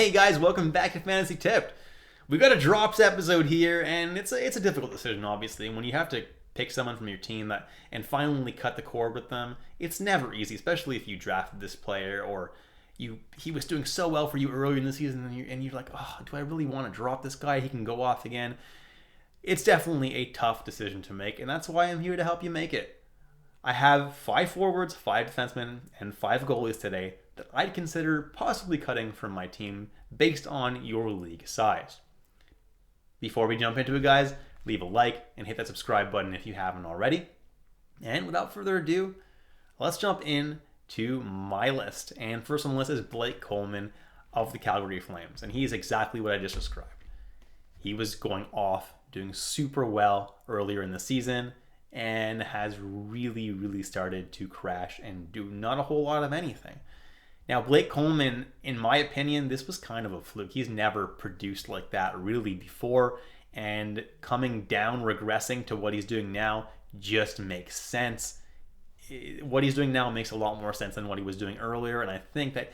Hey guys, welcome back to Fantasy Tipped. We got a drops episode here, and it's a difficult decision, obviously. When you have to pick someone from your team and finally cut the cord with them, it's never easy, especially if you drafted this player or he was doing so well for you earlier in the season, and you're like, oh, do I really want to drop this guy? He can go off again. It's definitely a tough decision to make, and that's why I'm here to help you make it. I have 5 forwards, 5 defensemen, and 5 goalies today that I'd consider possibly cutting from my team based on your league size. Before we jump into it, guys, leave a like and hit that subscribe button if you haven't already. And without further ado, let's jump in to my list. And first on the list is Blake Coleman of the Calgary Flames, and he's exactly what I just described. He was going off, doing super well earlier in the season, and has really started to crash and do not a whole lot of anything. Now, Blake Coleman, in my opinion, this was kind of a fluke. He's never produced like that really before, and coming down, regressing to what he's doing now just makes sense. What he's doing now makes a lot more sense than what he was doing earlier, and I think that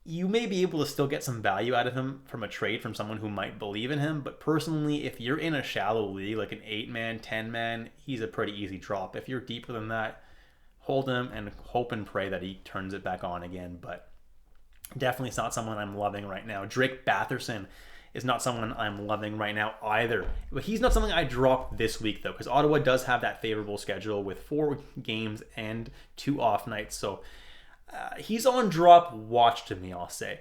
you may be able to still get some value out of him from a trade from someone who might believe in him, but personally, if you're in a shallow league, like an 8-man, 10-man, he's a pretty easy drop. If you're deeper than that, hold him and hope and pray that he turns it back on again, but definitely it's not someone I'm loving right now. Drake Batherson is not someone I'm loving right now either. But he's not something I drop this week, though, because Ottawa does have that favorable schedule with 4 games and 2 off nights, so he's on drop watch to me, I'll say.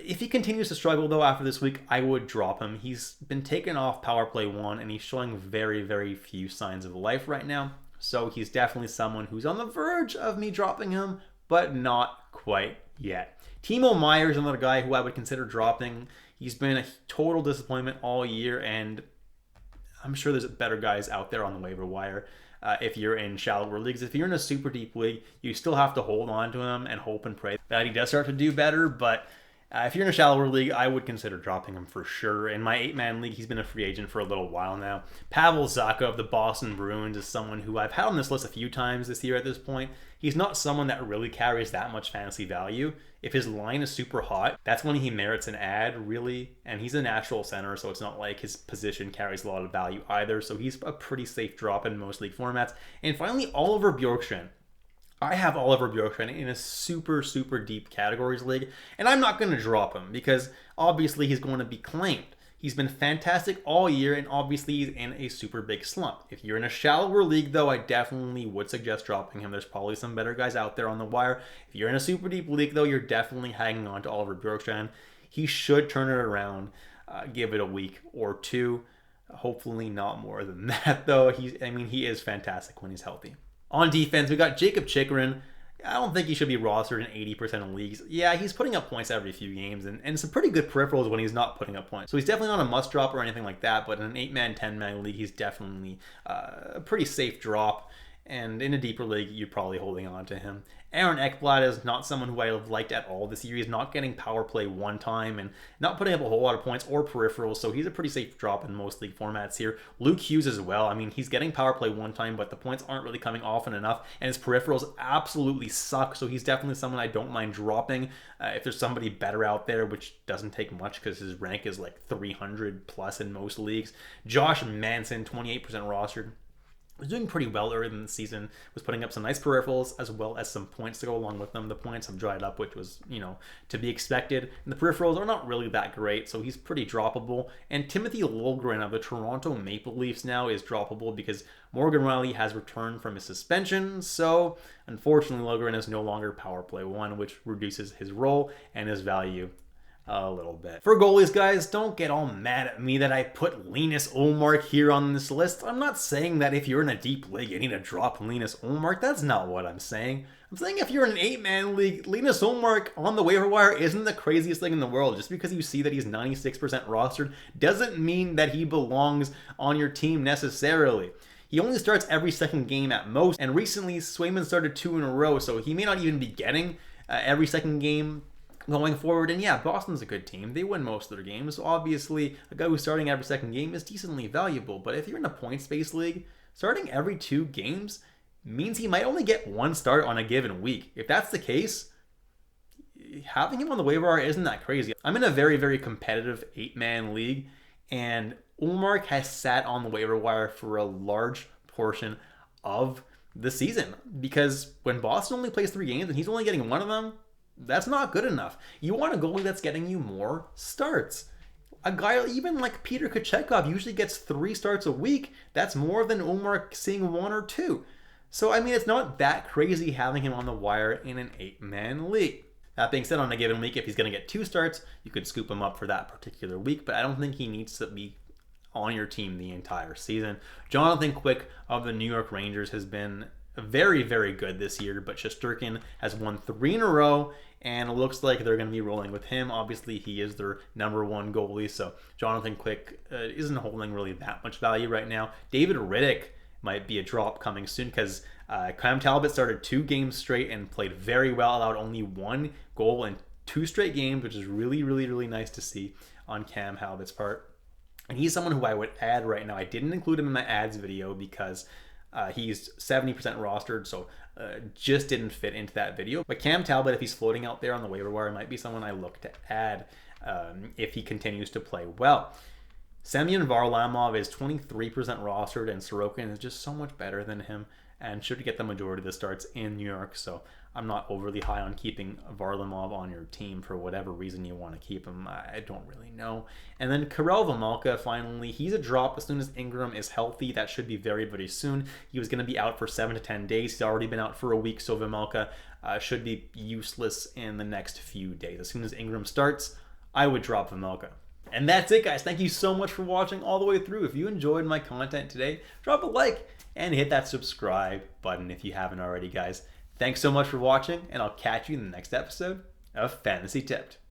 If he continues to struggle, though, after this week, I would drop him. He's been taken off power play 1, and he's showing very few signs of life right now. So he's definitely someone who's on the verge of me dropping him, but not quite yet. Timo Meier is another guy who I would consider dropping. He's been a total disappointment all year, and I'm sure there's better guys out there on the waiver wire. If you're in shallower leagues, if you're in a super deep league, you still have to hold on to him and hope and pray that he does start to do better. But if you're in a shallower league, I would consider dropping him for sure. In my 8-man league, he's been a free agent for a little while now. Pavel Zacha of the Boston Bruins is someone who I've had on this list a few times this year at this point. He's not someone that really carries that much fantasy value. If his line is super hot, that's when he merits an ad, really. And he's a natural center, so it's not like his position carries a lot of value either. So he's a pretty safe drop in most league formats. And finally, Oliver Bjorkstrand. I have Oliver Bjorkstrand in a super deep categories league, and I'm not going to drop him because obviously he's going to be claimed. He's been fantastic all year, and obviously he's in a super big slump. If you're in a shallower league, though, I definitely would suggest dropping him. There's probably some better guys out there on the wire. If you're in a super deep league, though, you're definitely hanging on to Oliver Bjorkstrand. He should turn it around. Give it a week or 2. Hopefully not more than that, though. He is fantastic when he's healthy. On defense, we got Jacob Chikrin. I don't think he should be rostered in 80% of leagues. Yeah, he's putting up points every few games, and some pretty good peripherals when he's not putting up points. So he's definitely not a must drop or anything like that, but in an 8-man, 10-man league, he's definitely a pretty safe drop. And in a deeper league, you're probably holding on to him. Aaron Ekblad is not someone who I have liked at all this year. He's not getting power play 1 time and not putting up a whole lot of points or peripherals, so he's a pretty safe drop in most league formats here. Luke Hughes as well. I mean, he's getting power play 1 time, but the points aren't really coming often enough, and his peripherals absolutely suck, so he's definitely someone I don't mind dropping. If there's somebody better out there, which doesn't take much because his rank is like 300 plus in most leagues. Josh Manson, 28% rostered. Was doing pretty well early in the season, was putting up some nice peripherals as well as some points to go along with them. The points have dried up, which was, to be expected. And the peripherals are not really that great, so he's pretty droppable. And Timothy Liljegren of the Toronto Maple Leafs now is droppable because Morgan Rielly has returned from his suspension. So, unfortunately, Liljegren is no longer power play 1, which reduces his role and his value a little bit. For goalies, guys, don't get all mad at me that I put Linus Ullmark here on this list. I'm not saying that if you're in a deep league, you need to drop Linus Ullmark. That's not what I'm saying. I'm saying if you're in an 8-man league, Linus Ullmark on the waiver wire isn't the craziest thing in the world. Just because you see that he's 96% rostered doesn't mean that he belongs on your team necessarily. He only starts every second game at most, and recently Swayman started 2 in a row, so he may not even be getting every second game going forward. And yeah, Boston's a good team. They win most of their games. So obviously, a guy who's starting every second game is decently valuable. But if you're in a points-based league, starting every 2 games means he might only get 1 start on a given week. If that's the case, having him on the waiver wire isn't that crazy. I'm in a very, very competitive 8-man league, and Ullmark has sat on the waiver wire for a large portion of the season, because when Boston only plays 3 games and he's only getting 1 of them, that's not good enough. You want a goalie that's getting you more starts. A guy even like Peter Kochetkov usually gets 3 starts a week. That's more than Ullmark seeing 1 or 2. So, I mean, it's not that crazy having him on the wire in an 8-man league. That being said, on a given week, if he's going to get 2 starts, you could scoop him up for that particular week, but I don't think he needs to be on your team the entire season. Jonathan Quick of the New York Rangers has been very, very good this year, but Shesterkin has won 3 in a row, and it looks like they're going to be rolling with him. Obviously, he is their number 1 goalie, so Jonathan Quick isn't holding really that much value right now. David Riddick might be a drop coming soon, because Cam Talbot started 2 games straight and played very well, allowed only 1 goal in 2 straight games, which is really, really, really nice to see on Cam Talbot's part. And he's someone who I would add right now. I didn't include him in my ads video because he's 70% rostered, so just didn't fit into that video. But Cam Talbot, if he's floating out there on the waiver wire, might be someone I look to add if he continues to play well. Semyon Varlamov is 23% rostered, and Sorokin is just so much better than him and should get the majority of the starts in New York. So I'm not overly high on keeping Varlamov on your team for whatever reason you want to keep him. I don't really know. And then Karel Vejmelka, finally, he's a drop as soon as Ingram is healthy. That should be very, very soon. He was going to be out for 7 to 10 days. He's already been out for a week, so Vejmelka should be useless in the next few days. As soon as Ingram starts, I would drop Vejmelka. And that's it, guys. Thank you so much for watching all the way through. If you enjoyed my content today, drop a like and hit that subscribe button if you haven't already, guys. Thanks so much for watching, and I'll catch you in the next episode of Fantasy Tipped.